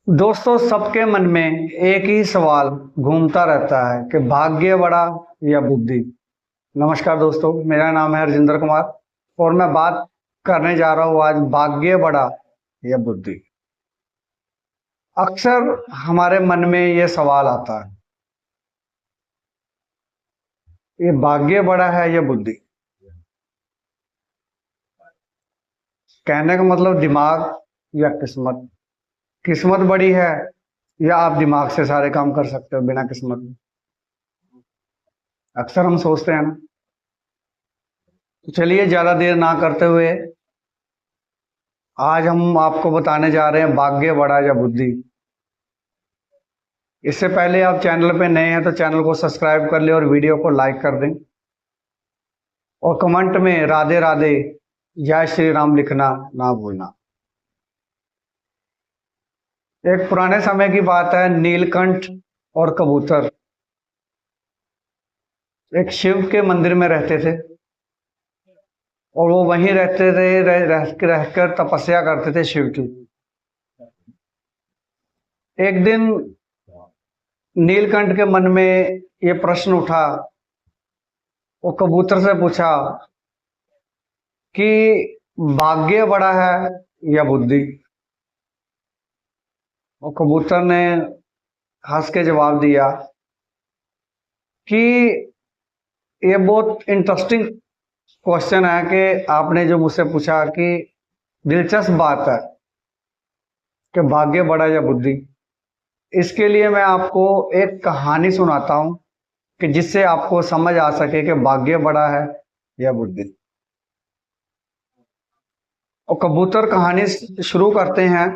दोस्तों, सबके मन में एक ही सवाल घूमता रहता है कि भाग्य बड़ा या बुद्धि। नमस्कार दोस्तों, मेरा नाम है हरजिंदर कुमार और मैं बात करने जा रहा हूँ आज भाग्य बड़ा या बुद्धि। अक्सर हमारे मन में ये सवाल आता है, ये भाग्य बड़ा है या बुद्धि। कहने का मतलब दिमाग या किस्मत। किस्मत बड़ी है या आप दिमाग से सारे काम कर सकते हो बिना किस्मत के। अक्सर हम सोचते हैं ना। तो चलिए ज्यादा देर ना करते हुए आज हम आपको बताने जा रहे हैं भाग्य बड़ा या बुद्धि। इससे पहले आप चैनल पे नए हैं तो चैनल को सब्सक्राइब कर ले और वीडियो को लाइक कर दें और कमेंट में राधे राधे जय श्री राम लिखना ना भूलना। एक पुराने समय की बात है, नीलकंठ और कबूतर एक शिव के मंदिर में रहते थे और वो वहीं रहते थे, रहकर तपस्या करते थे शिव की। एक दिन नीलकंठ के मन में ये प्रश्न उठा। वो कबूतर से पूछा कि भाग्य बड़ा है या बुद्धि। और कबूतर ने हंस के जवाब दिया कि ये बहुत इंटरेस्टिंग क्वेश्चन है कि आपने जो मुझसे पूछा कि दिलचस्प बात है कि भाग्य बड़ा या बुद्धि। इसके लिए मैं आपको एक कहानी सुनाता हूं कि जिससे आपको समझ आ सके कि भाग्य बड़ा है या बुद्धि। और कबूतर कहानी शुरू करते हैं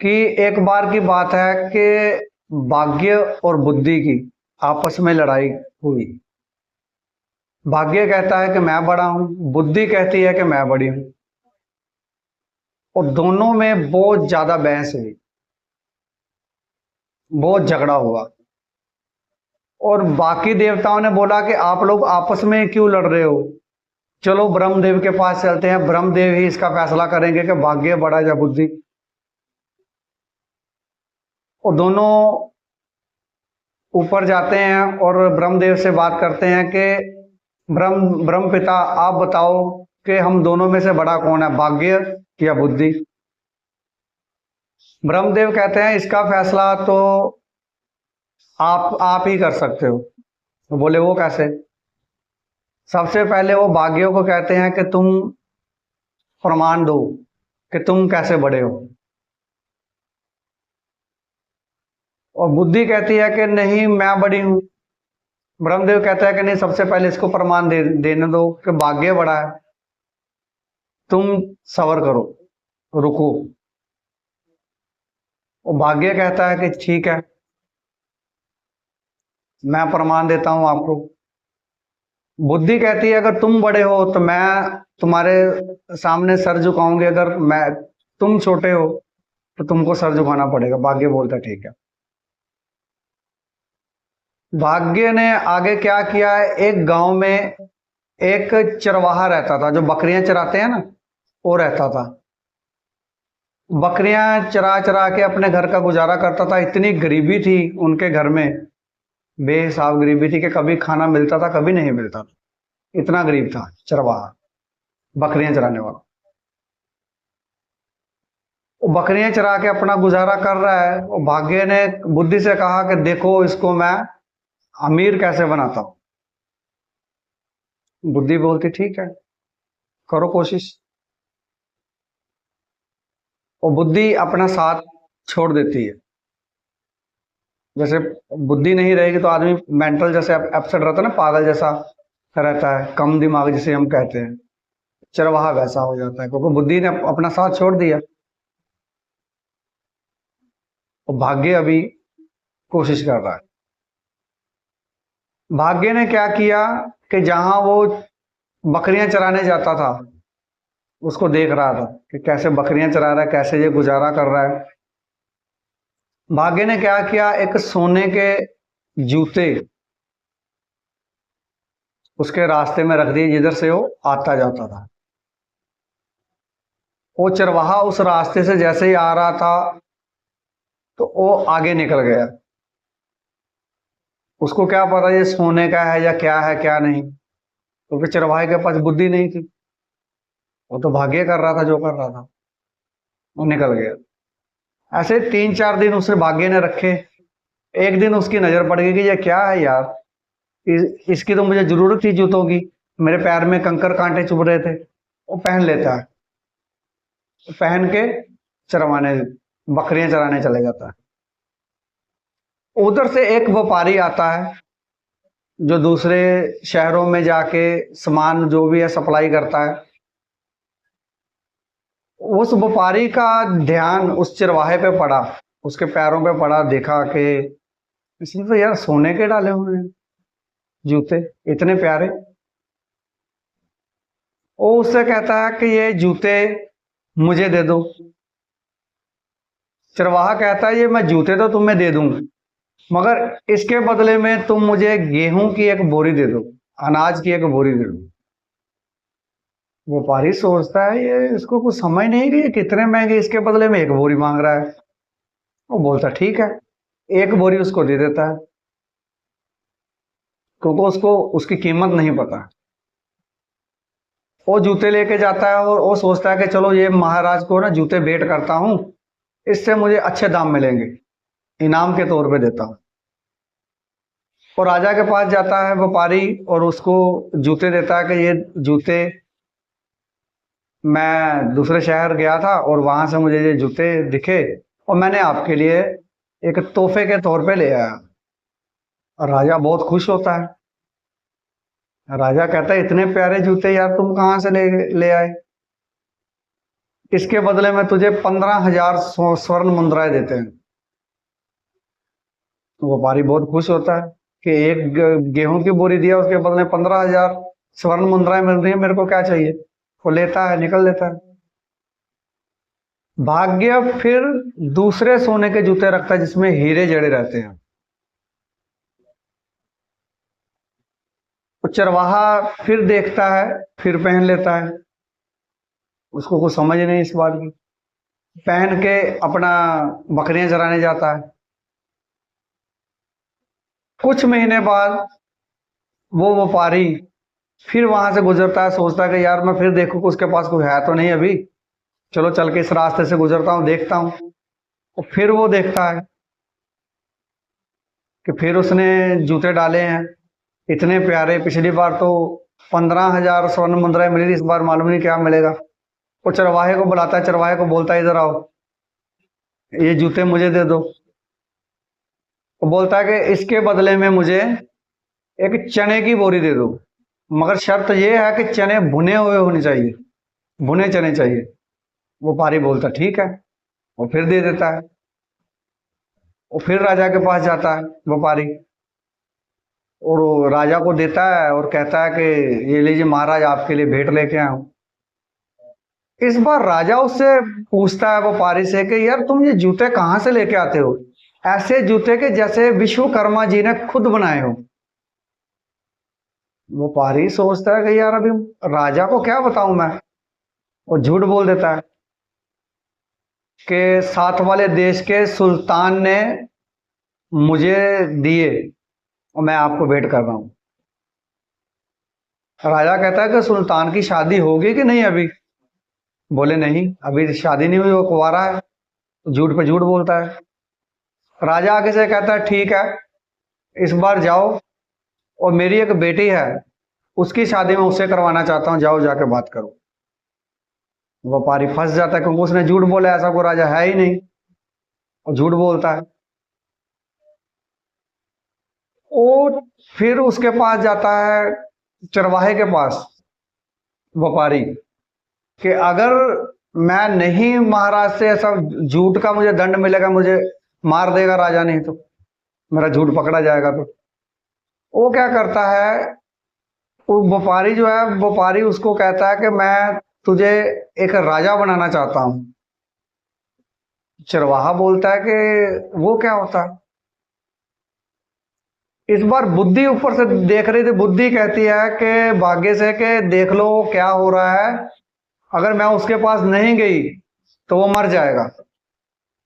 कि एक बार की बात है कि भाग्य और बुद्धि की आपस में लड़ाई हुई। भाग्य कहता है कि मैं बड़ा हूं, बुद्धि कहती है कि मैं बड़ी हूं और दोनों में बहुत ज्यादा बहस हुई, बहुत झगड़ा हुआ। और बाकी देवताओं ने बोला कि आप लोग आपस में क्यों लड़ रहे हो, चलो ब्रह्मदेव के पास चलते हैं, ब्रह्मदेव ही इसका फैसला करेंगे कि भाग्य बड़ा या बुद्धि। और दोनों ऊपर जाते हैं और ब्रह्मदेव से बात करते हैं कि ब्रह्म ब्रह्म पिता आप बताओ कि हम दोनों में से बड़ा कौन है, भाग्य या बुद्धि। ब्रह्मदेव कहते हैं इसका फैसला तो आप ही कर सकते हो। तो बोले वो कैसे। सबसे पहले वो भाग्य को कहते हैं कि तुम प्रमाण दो कि तुम कैसे बड़े हो। और बुद्धि कहती है कि नहीं मैं बड़ी हूं। ब्रह्मदेव कहता है कि नहीं, सबसे पहले इसको प्रमाण देने दो कि भाग्य बड़ा है, तुम सबर करो, रुको। और भाग्य कहता है कि ठीक है, मैं प्रमाण देता हूं आपको। बुद्धि कहती है अगर तुम बड़े हो तो मैं तुम्हारे सामने सर झुकाऊंगी, अगर मैं तुम छोटे हो तो तुमको सर झुकाना पड़ेगा। भाग्य बोलता है ठीक है। भाग्य ने आगे क्या किया है, एक गांव में एक चरवाहा रहता था, जो बकरियां चराते हैं ना, वो रहता था। बकरियां चरा चरा के अपने घर का गुजारा करता था। इतनी गरीबी थी उनके घर में, बेहिसाब गरीबी थी कि कभी खाना मिलता था कभी नहीं मिलता था। इतना गरीब था चरवाहा, बकरियां चराने वाला। वो बकरियां चरा के अपना गुजारा कर रहा है। वो भाग्य ने बुद्धि से कहा कि देखो इसको मैं अमीर कैसे बनाता हूं। बुद्धि बोलती ठीक है, करो कोशिश। और बुद्धि अपना साथ छोड़ देती है। जैसे बुद्धि नहीं रहेगी तो आदमी मेंटल जैसे अपसेट रहता है ना, पागल जैसा रहता है, कम दिमाग जिसे हम कहते हैं, चरवाहा वैसा हो जाता है क्योंकि बुद्धि ने अपना साथ छोड़ दिया। और भाग्य अभी कोशिश कर रहा है। भाग्य ने क्या किया कि जहां वो बकरियां चराने जाता था, उसको देख रहा था कि कैसे बकरियां चरा रहा है, कैसे ये गुजारा कर रहा है। भाग्य ने क्या किया, एक सोने के जूते उसके रास्ते में रख दिए जिधर से वो आता जाता था। वो चरवाहा उस रास्ते से जैसे ही आ रहा था, तो वो आगे निकल गया। उसको क्या पता ये सोने का है या क्या है क्या नहीं, क्योंकि चरवाहे के पास बुद्धि नहीं थी, वो तो भाग्य कर रहा था जो कर रहा था, वो निकल गया। ऐसे 3-4 दिन उसने भाग्य ने रखे। एक दिन उसकी नजर पड़ गई कि ये क्या है यार, इसकी तो मुझे जरूरत थी जूतों की, मेरे पैर में कंकर कांटे चुभ रहे थे, वो पहन लेता है। पहन के चरवाने, बकरियां चराने चले जाता है। उधर से एक व्यापारी आता है जो दूसरे शहरों में जाके सामान जो भी है सप्लाई करता है। उस व्यापारी का ध्यान उस चरवाहे पे पड़ा, उसके पैरों पे पड़ा, देखा कि इसमें तो यार सोने के डाले हुए हैं जूते, इतने प्यारे। वो उससे कहता है कि ये जूते मुझे दे दो। चरवाहा कहता है ये मैं जूते तो तुम्हें दे दूंगा, मगर इसके बदले में तुम मुझे गेहूं की एक बोरी दे दो, अनाज की एक बोरी दे दो। व्यापारी सोचता है ये इसको कुछ समझ नहीं कि ये कितने महंगे, इसके बदले में एक बोरी मांग रहा है। वो बोलता ठीक है, एक बोरी उसको दे देता है, क्योंकि उसको उसकी कीमत नहीं पता। वो जूते लेके जाता है और वो सोचता है कि चलो ये महाराज को ना जूते भेंट करता हूं, इससे मुझे अच्छे दाम मिलेंगे, इनाम के तौर पे देता हूं। और राजा के पास जाता है व्यापारी और उसको जूते देता है कि ये जूते मैं दूसरे शहर गया था और वहां से मुझे ये जूते दिखे और मैंने आपके लिए एक तोहफे के तौर पे ले आया। और राजा बहुत खुश होता है। राजा कहता है इतने प्यारे जूते यार तुम कहाँ से ले आए, इसके बदले में तुझे 15,000 स्वर्ण मुद्राएं देते हैं। तो व्यापारी बहुत खुश होता है कि एक गेहूं की बोरी दिया, उसके बदले 15,000 स्वर्ण मुद्राएं मिल रही है, मेरे को क्या चाहिए। वो लेता है, निकल लेता है। भाग्य फिर दूसरे सोने के जूते रखता है जिसमें हीरे जड़े रहते हैं। वो चरवाहा फिर देखता है, फिर पहन लेता है, उसको कुछ समझ नहीं इस बात की। पहन के अपना बकरियां चराने जाता है। कुछ महीने बाद वो व्यापारी फिर वहां से गुजरता है, सोचता है कि यार मैं फिर देखूं कि उसके पास कोई है तो नहीं अभी, चलो चल के इस रास्ते से गुजरता हूँ, देखता हूँ। और फिर वो देखता है कि फिर उसने जूते डाले हैं इतने प्यारे। पिछली बार तो 15,000 स्वर्ण मुद्राएं मिली थी, इस बार मालूम नहीं क्या मिलेगा। वो चरवाहे को बुलाता है, चरवाहे को बोलता है इधर आओ, ये जूते मुझे दे दो। वो बोलता है कि इसके बदले में मुझे एक चने की बोरी दे दो, मगर शर्त यह है कि चने भुने हुए होने चाहिए, भुने चने चाहिए। वो व्यापारी बोलता ठीक है, वो फिर दे देता है। वो फिर राजा के पास जाता है व्यापारी और वो राजा को देता है और कहता है कि ये लीजिए महाराज आपके लिए भेंट लेके आया हूं। इस बार राजा उससे पूछता है व्यापारी से कि यार तुम ये जूते कहाँ से लेके आते हो, ऐसे जूते के जैसे विश्वकर्मा जी ने खुद बनाए हो। व्यापारी सोचता है कि यार अभी राजा को क्या बताऊं मैं। वो झूठ बोल देता है कि साथ वाले देश के सुल्तान ने मुझे दिए और मैं आपको भेंट कर रहा हूं। राजा कहता है कि सुल्तान की शादी होगी कि नहीं अभी। बोले नहीं अभी शादी नहीं हुई, वो कुंवारा है। झूठ पे झूठ बोलता है। राजा आगे से कहता है ठीक है, इस बार जाओ और मेरी एक बेटी है उसकी शादी में उससे करवाना चाहता हूं, जाओ जाके बात करो। व्यापारी फंस जाता है क्योंकि उसने झूठ बोला, ऐसा कोई राजा है ही नहीं, और झूठ बोलता है। वो फिर उसके पास जाता है, चरवाहे के पास, व्यापारी, कि अगर मैं नहीं महाराज से ऐसा झूठ का मुझे दंड मिलेगा, मुझे मार देगा राजा, नहीं तो मेरा झूठ पकड़ा जाएगा। तो वो क्या करता है, वो व्यापारी जो है, व्यापारी उसको कहता है कि मैं तुझे एक राजा बनाना चाहता हूं। चरवाहा बोलता है कि वो क्या होता है। इस बार बुद्धि ऊपर से देख रही थी, बुद्धि कहती है कि भाग्य से कि देख लो क्या हो रहा है, अगर मैं उसके पास नहीं गई तो वो मर जाएगा।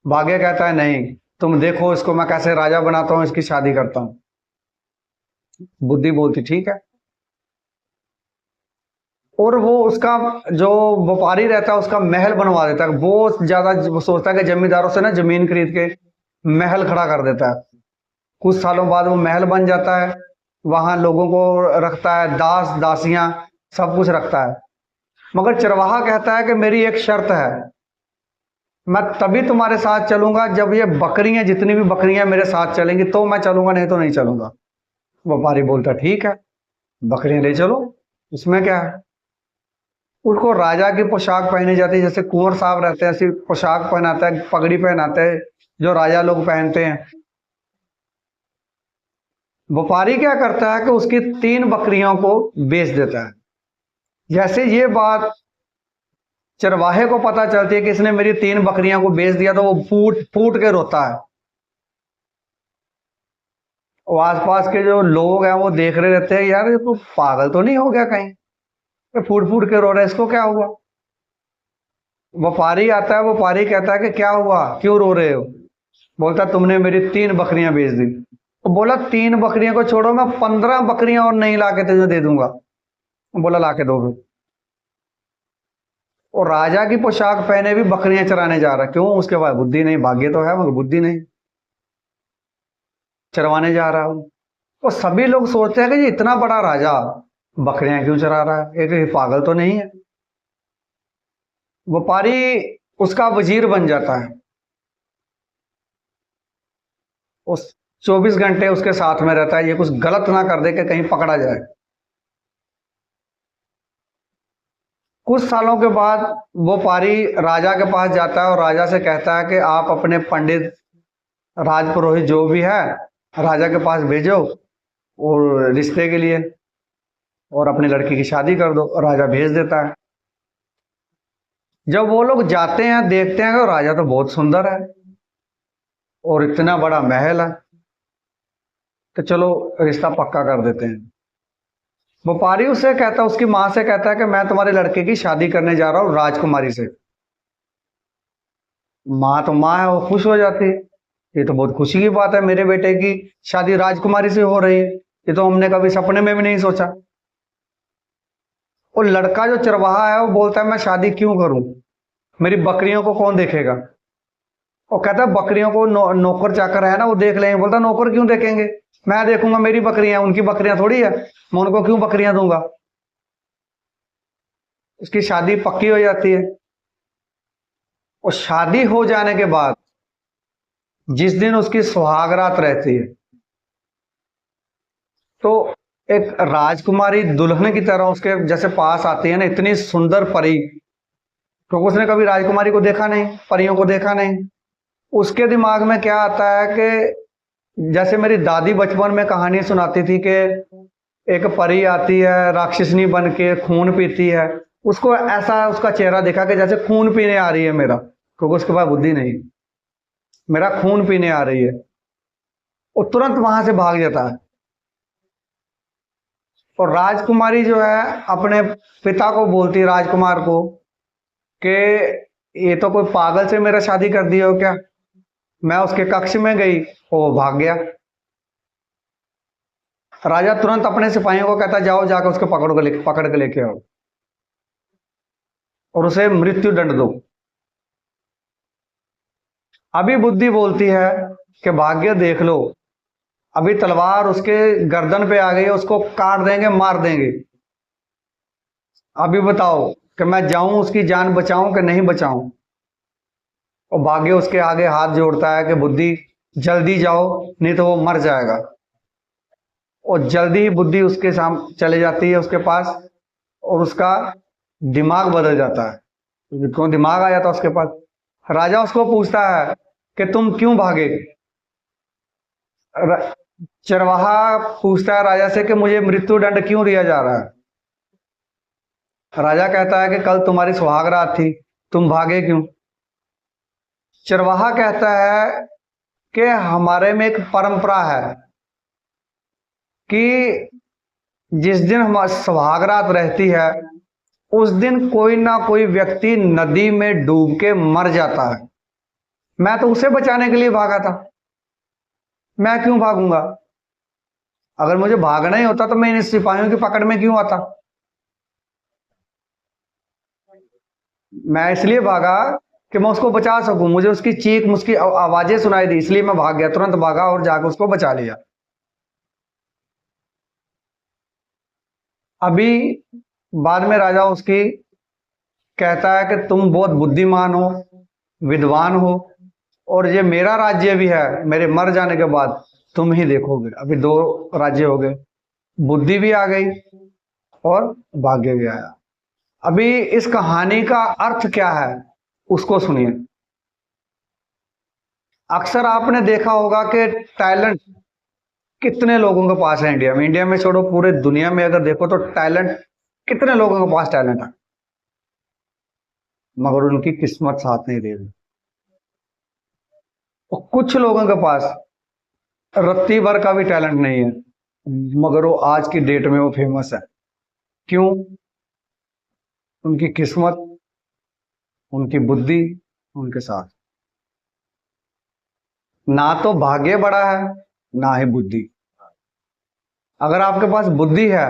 भाग्य कहता है नहीं, तुम देखो इसको मैं कैसे राजा बनाता हूं, इसकी शादी करता हूं। बुद्धि बोलती ठीक है। और वो उसका जो व्यापारी रहता है उसका महल बनवा देता है। वो ज्यादा वो सोचता है कि जमींदारों से ना जमीन खरीद के महल खड़ा कर देता है। कुछ सालों बाद वो महल बन जाता है, वहां लोगों को रखता है, दास दासियां सब कुछ रखता है। मगर चरवाहा कहता है कि मेरी एक शर्त है, मैं तभी तुम्हारे साथ चलूंगा जब ये बकरियां, जितनी भी बकरियां मेरे साथ चलेंगी तो मैं चलूंगा, नहीं तो नहीं चलूंगा। व्यापारी बोलता ठीक है, बकरियां ले चलो, इसमें क्या है। उसको राजा की पोशाक पहनी जाती है, जैसे कुंवर साहब रहते हैं ऐसी पोशाक पहनाता है, पगड़ी पहनाते हैं जो राजा लोग पहनते हैं। व्यापारी क्या करता है कि उसकी 3 बकरियों को बेच देता है। जैसे ये बात चरवाहे को पता चलती है कि इसने मेरी 3 बकरियां को बेच दिया, तो वो फूट फूट के रोता है। और आसपास के जो लोग हैं वो देख रहे रहते हैं, यार ये तो पागल तो नहीं हो गया कहीं, ये फूट फूट के रो रहा है, इसको क्या हुआ। व्यापारी आता है, व्यापारी कहता है कि क्या हुआ, क्यों रो रहे हो। बोलता तुमने मेरी 3 बकरियां बेच दी। तो बोला 3 बकरियां को छोड़ो, मैं 15 बकरियां और नहीं लाके तुझे दे दूंगा। बोला लाके दो फिर। और राजा की पोशाक पहने भी बकरियां चराने जा रहा है, क्यों, उसके पास बुद्धि नहीं, भाग्य तो है मगर बुद्धि नहीं, चरवाने जा रहा हूं। तो सभी लोग सोचते हैं कि ये इतना बड़ा राजा बकरियां क्यों चरा रहा है, एक पागल तो नहीं है। व्यापारी उसका वजीर बन जाता है, उस 24 घंटे उसके साथ में रहता है, ये कुछ गलत ना कर दे कि कहीं पकड़ा जाए। कुछ सालों के बाद वो पारी राजा के पास जाता है और राजा से कहता है कि आप अपने पंडित, राजपुरोहित जो भी है राजा के पास भेजो और रिश्ते के लिए, और अपनी लड़की की शादी कर दो। राजा भेज देता है। जब वो लोग जाते हैं देखते हैं कि राजा तो बहुत सुंदर है और इतना बड़ा महल है, तो चलो रिश्ता पक्का कर देते हैं। व्यापारी उससे कहता, उसकी माँ से कहता है कि मैं तुम्हारे लड़के की शादी करने जा रहा हूँ राजकुमारी से। माँ तो माँ है, वो खुश हो जाती है, ये तो बहुत खुशी की बात है, मेरे बेटे की शादी राजकुमारी से हो रही है, ये तो हमने कभी सपने में भी नहीं सोचा। और लड़का जो चरवाहा है वो बोलता है मैं शादी क्यों करूं, मेरी बकरियों को कौन देखेगा। और कहता है बकरियों को नौकर चाकर है ना वो देख लेंगे। बोलता नौकर क्यों देखेंगे, मैं देखूंगा, मेरी बकरियां, उनकी बकरियां थोड़ी है, मैं उनको क्यों बकरियां दूंगा। उसकी शादी पक्की हो जाती है। और शादी हो जाने के बाद जिस दिन उसकी सुहागरात रहती है, तो एक राजकुमारी दुल्हन की तरह उसके जैसे पास आती है ना, इतनी सुंदर परी, क्योंकि उसने कभी राजकुमारी को देखा नहीं, परियों को देखा नहीं। उसके दिमाग में क्या आता है कि जैसे मेरी दादी बचपन में कहानी सुनाती थी कि एक परी आती है राक्षसनी बन के, खून पीती है। उसको ऐसा उसका चेहरा देखा कि जैसे खून पीने आ रही है मेरा, क्योंकि उसके पास बुद्धि नहीं, मेरा खून पीने आ रही है। वो तुरंत वहां से भाग जाता है। और राजकुमारी जो है अपने पिता को बोलती है, राजकुमार को, कि ये तो कोई पागल से मेरा शादी कर दिया हो क्या। मैं उसके कक्ष में गई, वो भाग गया। राजा तुरंत अपने सिपाहियों को कहता जाओ जाकर उसको पकड़ के लेके आओ और उसे मृत्यु दंड दो। अभी बुद्धि बोलती है कि भाग्य देख लो, अभी तलवार उसके गर्दन पे आ गई है, उसको काट देंगे, मार देंगे। अभी बताओ कि मैं जाऊं उसकी जान बचाऊं कि नहीं बचाऊं। और भाग्य उसके आगे हाथ जोड़ता है कि बुद्धि जल्दी जाओ, नहीं तो वो मर जाएगा। और जल्दी ही बुद्धि उसके सामने चले जाती है उसके पास, और उसका दिमाग बदल जाता है, क्यों दिमाग आ जाता है उसके पास। राजा उसको पूछता है कि तुम क्यों भागे। चरवाहा पूछता है राजा से कि मुझे मृत्यु दंड क्यों दिया जा रहा है। राजा कहता है कि कल तुम्हारी सुहागरात थी, तुम भागे क्यों। चरवाहा कहता है कि हमारे में एक परंपरा है कि जिस दिन हमारी सुहागरात रहती है उस दिन कोई ना कोई व्यक्ति नदी में डूब के मर जाता है। मैं तो उसे बचाने के लिए भागा था। मैं क्यों भागूंगा? अगर मुझे भागना ही होता तो मैं इन सिपाहियों की पकड़ में क्यों आता? मैं इसलिए भागा कि मैं उसको बचा सकूं, मुझे उसकी चीख, उसकी आवाजें सुनाई दी, इसलिए मैं भाग गया, तुरंत भागा और जाकर उसको बचा लिया। अभी बाद में राजा उसकी कहता है कि तुम बहुत बुद्धिमान हो, विद्वान हो, और ये मेरा राज्य भी है, मेरे मर जाने के बाद तुम ही देखोगे। अभी दो राज्य हो गए, बुद्धि भी आ गई और भाग्य भी आया। अभी इस कहानी का अर्थ क्या है उसको सुनिए। अक्सर आपने देखा होगा कि टैलेंट कितने लोगों के पास है इंडिया में, इंडिया में छोड़ो पूरे दुनिया में अगर देखो तो टैलेंट कितने लोगों के पास टैलेंट है, मगर उनकी किस्मत साथ नहीं दे रही। और कुछ लोगों के पास रत्ती भर का भी टैलेंट नहीं है, मगर वो आज की डेट में वो फेमस है। क्यों? उनकी किस्मत, उनकी बुद्धि उनके साथ। ना तो भाग्य बड़ा है, ना ही बुद्धि। अगर आपके पास बुद्धि है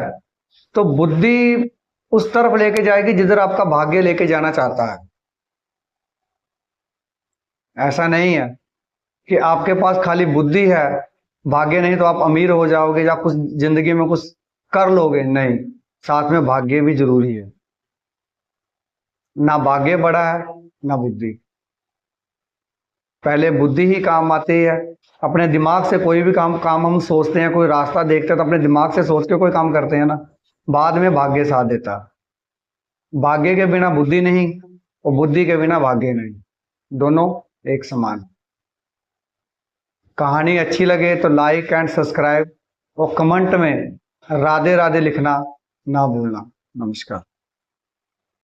तो बुद्धि उस तरफ लेके जाएगी जिधर आपका भाग्य लेके जाना चाहता है। ऐसा नहीं है कि आपके पास खाली बुद्धि है, भाग्य नहीं तो आप अमीर हो जाओगे या कुछ जिंदगी में कुछ कर लोगे। नहीं, साथ में भाग्य भी जरूरी है। ना भाग्य बड़ा है ना बुद्धि, पहले बुद्धि ही काम आती है। अपने दिमाग से कोई भी काम हम सोचते हैं, कोई रास्ता देखते हैं तो अपने दिमाग से सोच के कोई काम करते हैं ना, बाद में भाग्य साथ देता है। भाग्य के बिना बुद्धि नहीं और बुद्धि के बिना भाग्य नहीं, दोनों एक समान। कहानी अच्छी लगे तो लाइक एंड सब्सक्राइब और कमेंट में राधे राधे लिखना ना भूलना। नमस्कार।